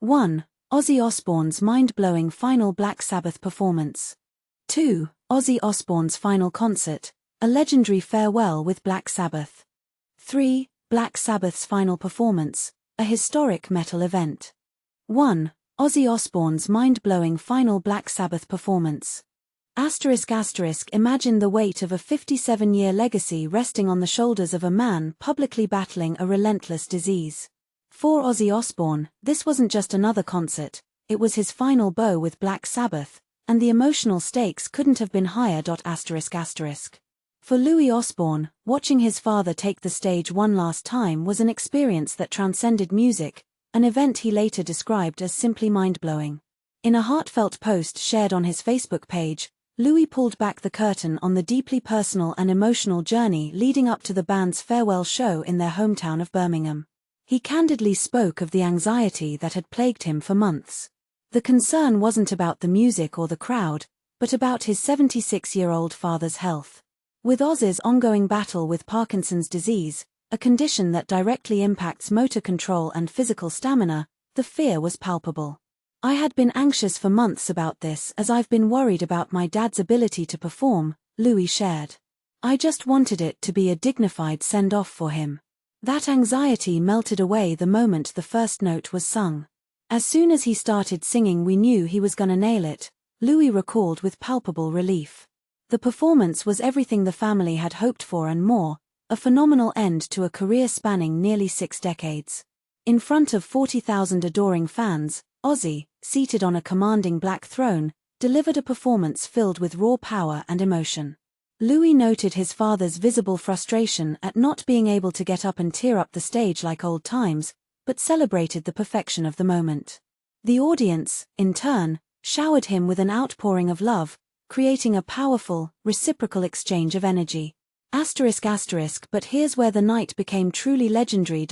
1. Ozzy Osbourne's mind-blowing final Black Sabbath performance. 2. Ozzy Osbourne's final concert, a legendary farewell with Black Sabbath. 3. Black Sabbath's final performance, a historic metal event. 1. Ozzy Osbourne's mind-blowing final Black Sabbath performance. Imagine the weight of a 57-year legacy resting on the shoulders of a man publicly battling a relentless disease. For Ozzy Osbourne, this wasn't just another concert, it was his final bow with Black Sabbath, and the emotional stakes couldn't have been higher. For Louis Osbourne, watching his father take the stage one last time was an experience that transcended music, an event he later described as simply mind-blowing. In a heartfelt post shared on his Facebook page, Louis pulled back the curtain on the deeply personal and emotional journey leading up to the band's farewell show in their hometown of Birmingham. He candidly spoke of the anxiety that had plagued him for months. The concern wasn't about the music or the crowd, but about his 76-year-old father's health. With Ozzy's ongoing battle with Parkinson's disease, a condition that directly impacts motor control and physical stamina, the fear was palpable. "I had been anxious for months about this as I've been worried about my dad's ability to perform," Louis shared. "I just wanted it to be a dignified send-off for him." That anxiety melted away the moment the first note was sung. "As soon as he started singing we knew he was gonna nail it," Louis recalled with palpable relief. The performance was everything the family had hoped for and more, a phenomenal end to a career spanning nearly 6 decades. In front of 40,000 adoring fans, Ozzy, seated on a commanding black throne, delivered a performance filled with raw power and emotion. Louis noted his father's visible frustration at not being able to get up and tear up the stage like old times, but celebrated the perfection of the moment. The audience, in turn, showered him with an outpouring of love, creating a powerful, reciprocal exchange of energy. But here's where the night became truly legendary.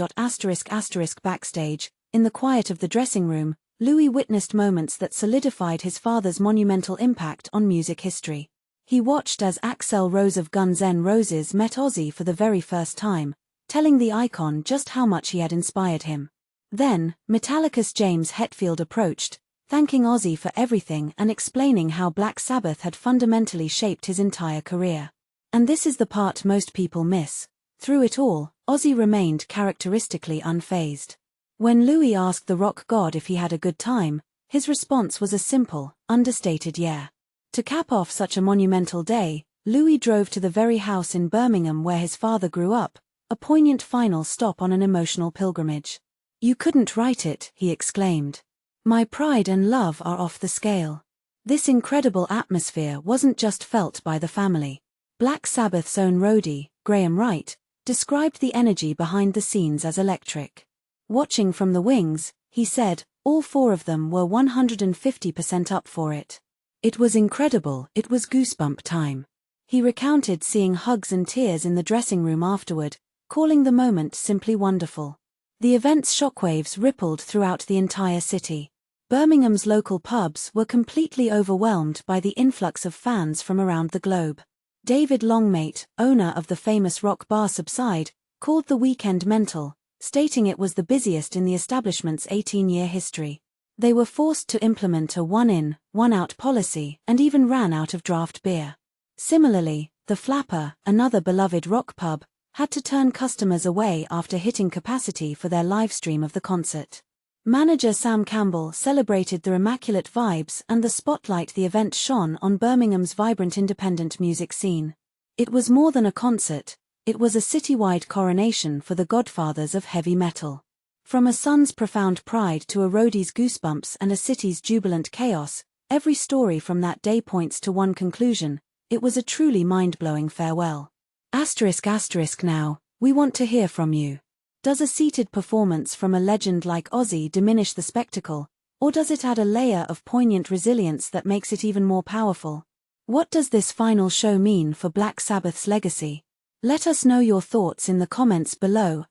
Backstage, in the quiet of the dressing room, Louis witnessed moments that solidified his father's monumental impact on music history. He watched as Axl Rose of Guns N' Roses met Ozzy for the very first time, telling the icon just how much he had inspired him. Then, Metallica's James Hetfield approached, thanking Ozzy for everything and explaining how Black Sabbath had fundamentally shaped his entire career. And this is the part most people miss. Through it all, Ozzy remained characteristically unfazed. When Louis asked the rock god if he had a good time, his response was a simple, understated yeah. To cap off such a monumental day, Louis drove to the very house in Birmingham where his father grew up, a poignant final stop on an emotional pilgrimage. "You couldn't write it," he exclaimed. "My pride and love are off the scale." This incredible atmosphere wasn't just felt by the family. Black Sabbath's own roadie, Graham Wright, described the energy behind the scenes as electric. Watching from the wings, he said, all 4 of them were 150% up for it. "It was incredible, it was goosebump time." He recounted seeing hugs and tears in the dressing room afterward, calling the moment simply wonderful. The event's shockwaves rippled throughout the entire city. Birmingham's local pubs were completely overwhelmed by the influx of fans from around the globe. David Longmate, owner of the famous rock bar Subside, called the weekend mental, stating it was the busiest in the establishment's 18-year history. They were forced to implement a one-in, one-out policy and even ran out of draft beer. Similarly, the Flapper, another beloved rock pub, had to turn customers away after hitting capacity for their live stream of the concert. Manager Sam Campbell celebrated the immaculate vibes and the spotlight the event shone on Birmingham's vibrant independent music scene. It was more than a concert, it was a citywide coronation for the godfathers of heavy metal. From a son's profound pride to a roadie's goosebumps and a city's jubilant chaos, every story from that day points to one conclusion: it was a truly mind-blowing farewell. Now, we want to hear from you. Does a seated performance from a legend like Ozzy diminish the spectacle, or does it add a layer of poignant resilience that makes it even more powerful? What does this final show mean for Black Sabbath's legacy? Let us know your thoughts in the comments below.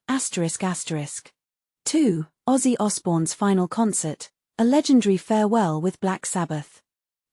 2. Ozzy Osbourne's final concert, a legendary farewell with Black Sabbath.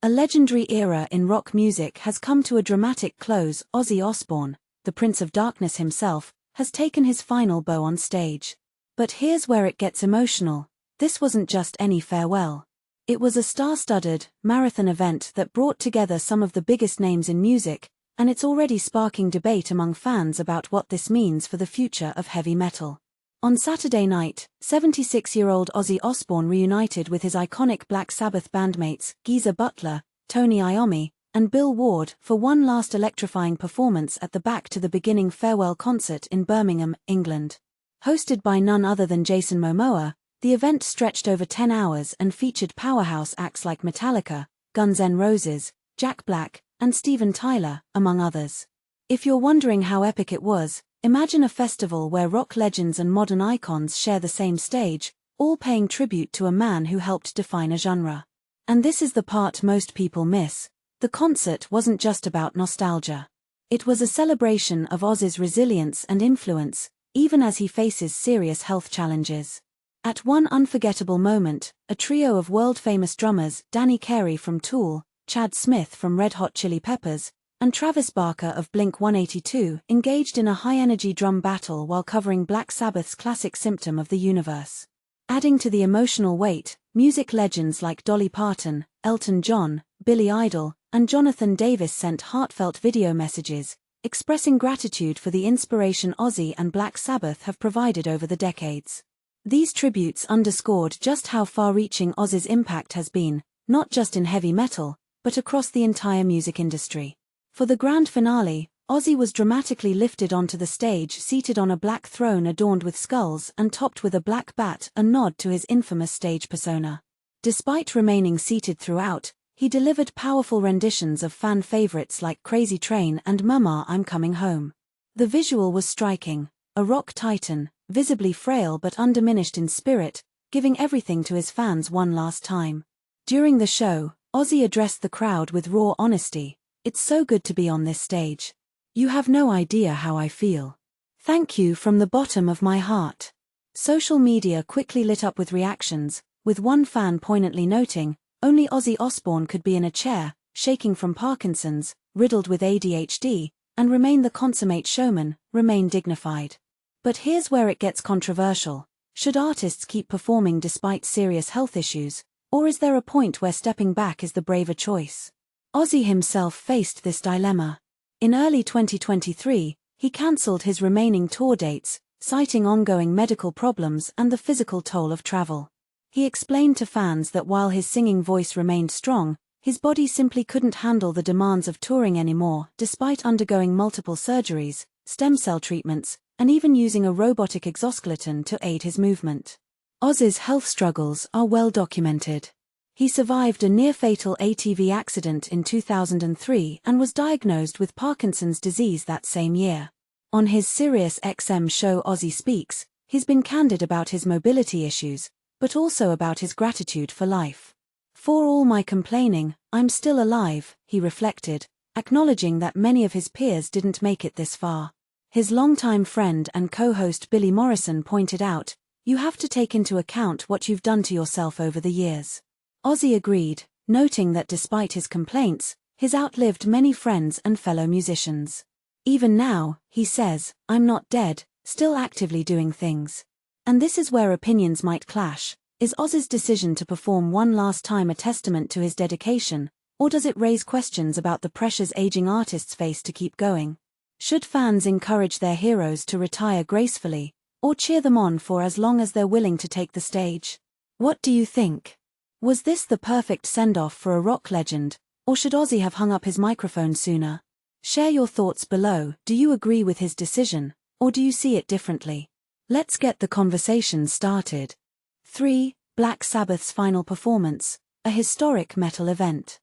A legendary era in rock music has come to a dramatic close. Ozzy Osbourne, the Prince of Darkness himself, has taken his final bow on stage. But here's where it gets emotional. this wasn't just any farewell. It was a star-studded, marathon event that brought together some of the biggest names in music, and it's already sparking debate among fans about what this means for the future of heavy metal. On Saturday night, 76-year-old Ozzy Osbourne reunited with his iconic Black Sabbath bandmates, Geezer Butler, Tony Iommi, and Bill Ward for one last electrifying performance at the Back to the Beginning farewell concert in Birmingham, England. Hosted by none other than Jason Momoa, the event stretched over 10 hours and featured powerhouse acts like Metallica, Guns N' Roses, Jack Black, and Steven Tyler, among others. If you're wondering how epic it was, imagine a festival where rock legends and modern icons share the same stage, all paying tribute to a man who helped define a genre. And this is the part most people miss. The concert wasn't just about nostalgia. It was a celebration of Ozzy's resilience and influence, even as he faces serious health challenges. At one unforgettable moment, a trio of world-famous drummers, Danny Carey from Tool, Chad Smith from Red Hot Chili Peppers, and Travis Barker of Blink-182, engaged in a high-energy drum battle while covering Black Sabbath's classic Symptom of the Universe. Adding to the emotional weight, music legends like Dolly Parton, Elton John, Billy Idol, and Jonathan Davis sent heartfelt video messages, expressing gratitude for the inspiration Ozzy and Black Sabbath have provided over the decades. These tributes underscored just how far-reaching Ozzy's impact has been, not just in heavy metal, but across the entire music industry. For the grand finale, Ozzy was dramatically lifted onto the stage seated on a black throne adorned with skulls and topped with a black bat, a nod to his infamous stage persona. Despite remaining seated throughout, he delivered powerful renditions of fan favorites like Crazy Train and Mama I'm Coming Home. The visual was striking, a rock titan, visibly frail but undiminished in spirit, giving everything to his fans one last time. During the show, Ozzy addressed the crowd with raw honesty. "It's so good to be on this stage. You have no idea how I feel. Thank you from the bottom of my heart." Social media quickly lit up with reactions, with one fan poignantly noting, "Only Ozzy Osbourne could be in a chair, shaking from Parkinson's, riddled with ADHD, and remain the consummate showman, remain dignified." But here's where it gets controversial. Should artists keep performing despite serious health issues, or is there a point where stepping back is the braver choice? Ozzy himself faced this dilemma. In early 2023, he cancelled his remaining tour dates, citing ongoing medical problems and the physical toll of travel. He explained to fans that while his singing voice remained strong, his body simply couldn't handle the demands of touring anymore, despite undergoing multiple surgeries, stem cell treatments, and even using a robotic exoskeleton to aid his movement. Ozzy's health struggles are well documented. He survived a near-fatal ATV accident in 2003 and was diagnosed with Parkinson's disease that same year. On his Sirius XM show Ozzy Speaks, he's been candid about his mobility issues, but also about his gratitude for life. "For all my complaining, I'm still alive," he reflected, acknowledging that many of his peers didn't make it this far. His longtime friend and co-host Billy Morrison pointed out, "You have to take into account what you've done to yourself over the years." Ozzy agreed, noting that despite his complaints, he's outlived many friends and fellow musicians. "Even now," he says, "I'm not dead, still actively doing things." And this is where opinions might clash. Is Ozzy's decision to perform one last time a testament to his dedication, or does it raise questions about the pressures aging artists face to keep going? Should fans encourage their heroes to retire gracefully, or cheer them on for as long as they're willing to take the stage? What do you think? Was this the perfect send-off for a rock legend, or should Ozzy have hung up his microphone sooner? Share your thoughts below. Do you agree with his decision, or do you see it differently? Let's get the conversation started. 3. Black Sabbath's final performance, a historic metal event.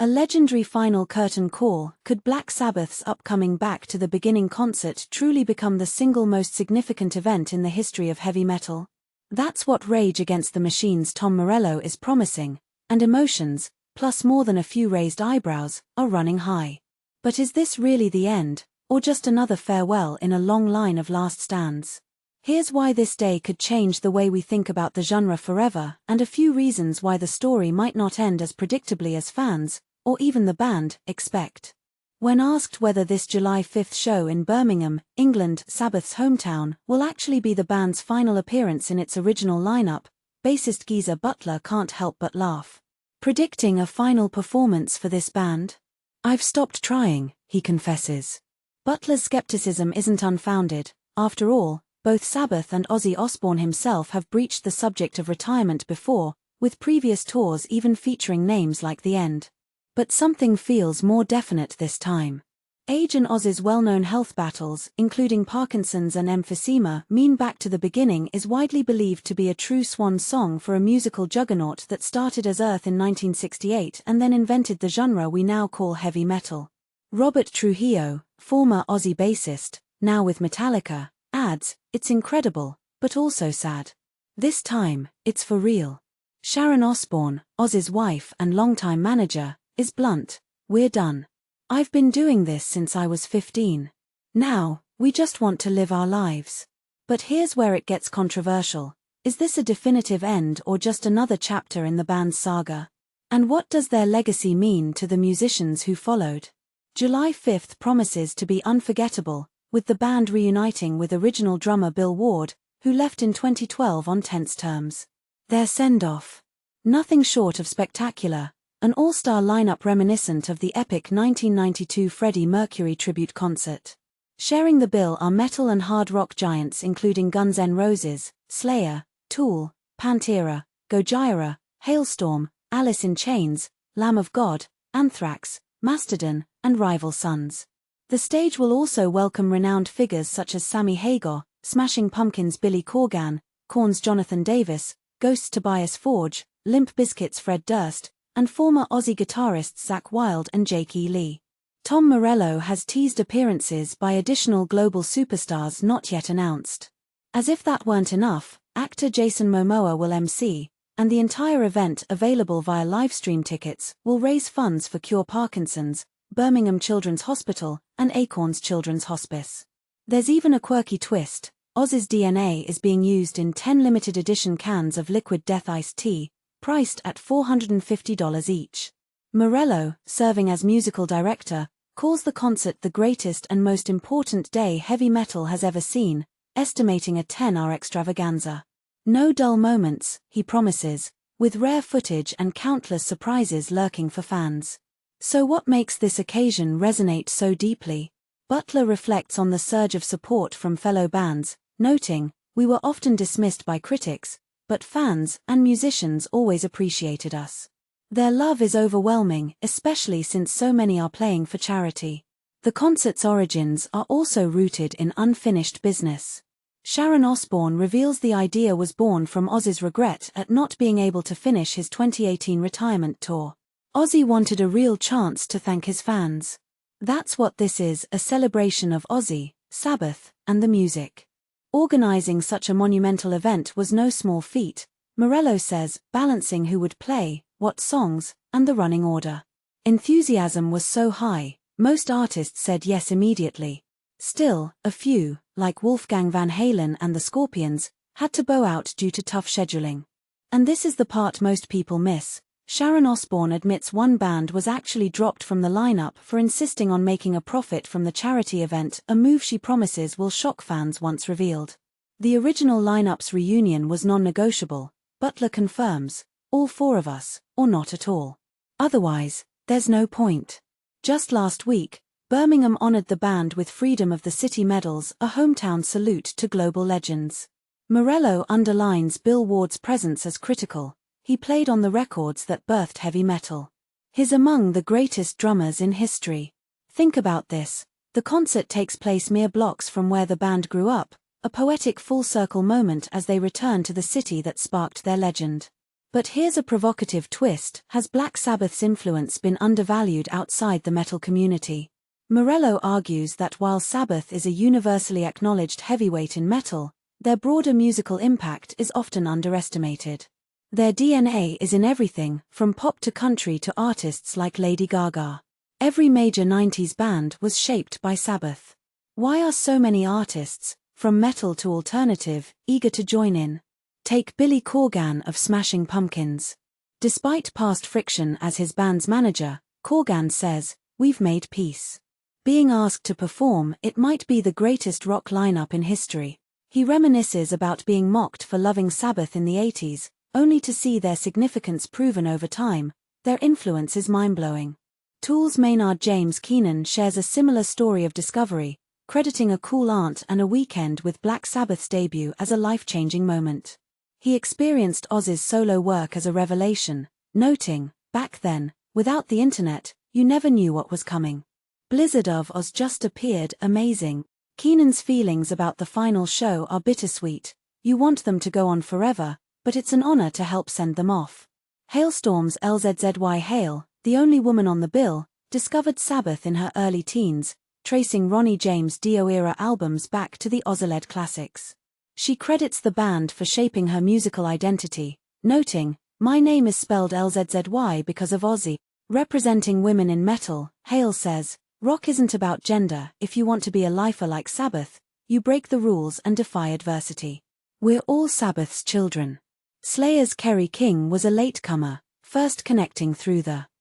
A legendary final curtain call. Could Black Sabbath's upcoming Back to the Beginning concert truly become the single most significant event in the history of heavy metal? That's what Rage Against the Machine's Tom Morello is promising, and emotions, plus more than a few raised eyebrows, are running high. But is this really the end, or just another farewell in a long line of last stands? Here's why this day could change the way we think about the genre forever, and a few reasons why the story might not end as predictably as fans, or even the band, expect. When asked whether this July 5th show in Birmingham, England, Sabbath's hometown, will actually be the band's final appearance in its original lineup, bassist Geezer Butler can't help but laugh. Predicting a final performance for this band? I've stopped trying, he confesses. Butler's skepticism isn't unfounded. After all, both Sabbath and Ozzy Osbourne himself have breached the subject of retirement before, with previous tours even featuring names like The End. But something feels more definite this time. Age and Ozzy's well-known health battles, including Parkinson's and emphysema, mean Back to the Beginning is widely believed to be a true swan song for a musical juggernaut that started as Earth in 1968 and then invented the genre we now call heavy metal. Robert Trujillo, former Ozzy bassist, now with Metallica, adds, "It's incredible, but also sad. This time, it's for real." Sharon Osbourne, Ozzy's wife and longtime manager, is blunt. "We're done. I've been doing this since I was 15. Now, we just want to live our lives." But here's where it gets controversial. Is this a definitive end or just another chapter in the band's saga? And what does their legacy mean to the musicians who followed? July 5th promises to be unforgettable, with the band reuniting with original drummer Bill Ward, who left in 2012 on tense terms. Their send-off. Nothing short of spectacular. An all-star lineup reminiscent of the epic 1992 Freddie Mercury tribute concert. Sharing the bill are metal and hard rock giants including Guns N' Roses, Slayer, Tool, Pantera, Gojira, Hailstorm, Alice in Chains, Lamb of God, Anthrax, Mastodon, and Rival Sons. The stage will also welcome renowned figures such as Sammy Hagar, Smashing Pumpkins' Billy Corgan, Korn's Jonathan Davis, Ghost's Tobias Forge, Limp Bizkit's Fred Durst, and former Ozzy guitarists Zakk Wylde and Jake E. Lee. Tom Morello has teased appearances by additional global superstars not yet announced. As if that weren't enough, actor Jason Momoa will MC, and the entire event, available via livestream tickets, will raise funds for Cure Parkinson's, Birmingham Children's Hospital, and Acorns Children's Hospice. There's even a quirky twist. Ozzy's DNA is being used in 10 limited edition cans of liquid death iced tea, priced at $450 each. Morello, serving as musical director, calls the concert the greatest and most important day heavy metal has ever seen, estimating a 10-hour extravaganza. No dull moments, he promises, with rare footage and countless surprises lurking for fans. So what makes this occasion resonate so deeply? Butler reflects on the surge of support from fellow bands, noting, "We were often dismissed by critics, but fans and musicians always appreciated us. Their love is overwhelming, especially since so many are playing for charity." The concert's origins are also rooted in unfinished business. Sharon Osbourne reveals the idea was born from Ozzy's regret at not being able to finish his 2018 retirement tour. Ozzy wanted a real chance to thank his fans. That's what this is, a celebration of Ozzy, Sabbath, and the music. Organizing such a monumental event was no small feat, Morello says, balancing who would play, what songs, and the running order. Enthusiasm was so high, most artists said yes immediately. Still, a few, like Wolfgang Van Halen and the Scorpions, had to bow out due to tough scheduling. And this is the part most people miss. Sharon Osbourne admits one band was actually dropped from the lineup for insisting on making a profit from the charity event, a move she promises will shock fans once revealed. The original lineup's reunion was non-negotiable, Butler confirms, all four of us, or not at all. Otherwise, there's no point. Just last week, Birmingham honored the band with Freedom of the City medals, a hometown salute to global legends. Morello underlines Bill Ward's presence as critical. He played on the records that birthed heavy metal. He's among the greatest drummers in history. Think about this. The concert takes place mere blocks from where the band grew up, a poetic full-circle moment as they return to the city that sparked their legend. But here's a provocative twist. Has Black Sabbath's influence been undervalued outside the metal community? Morello argues that while Sabbath is a universally acknowledged heavyweight in metal, their broader musical impact is often underestimated. Their DNA is in everything, from pop to country to artists like Lady Gaga. Every major 90s band was shaped by Sabbath. Why are so many artists, from metal to alternative, eager to join in? Take Billy Corgan of Smashing Pumpkins. Despite past friction as his band's manager, Corgan says, "We've made peace." Being asked to perform, it might be the greatest rock lineup in history. He reminisces about being mocked for loving Sabbath in the 80s, only to see their significance proven over time. Their influence is mind-blowing. Tool's Maynard James Keenan shares a similar story of discovery, crediting a cool aunt and a weekend with Black Sabbath's debut as a life-changing moment. He experienced Ozzy's solo work as a revelation, noting, "Back then, without the internet, you never knew what was coming. Blizzard of Oz just appeared, amazing." Keenan's feelings about the final show are bittersweet. You want them to go on forever, but it's an honor to help send them off. Hailstorm's LZZY Hale, the only woman on the bill, discovered Sabbath in her early teens, tracing Ronnie James Dio-era albums back to the Ozzy classics. She credits the band for shaping her musical identity, noting, "My name is spelled LZZY because of Ozzy." Representing women in metal, Hale says, "Rock isn't about gender. If you want to be a lifer like Sabbath, you break the rules and defy adversity. We're all Sabbath's children." Slayer's Kerry King was a latecomer, first connecting through the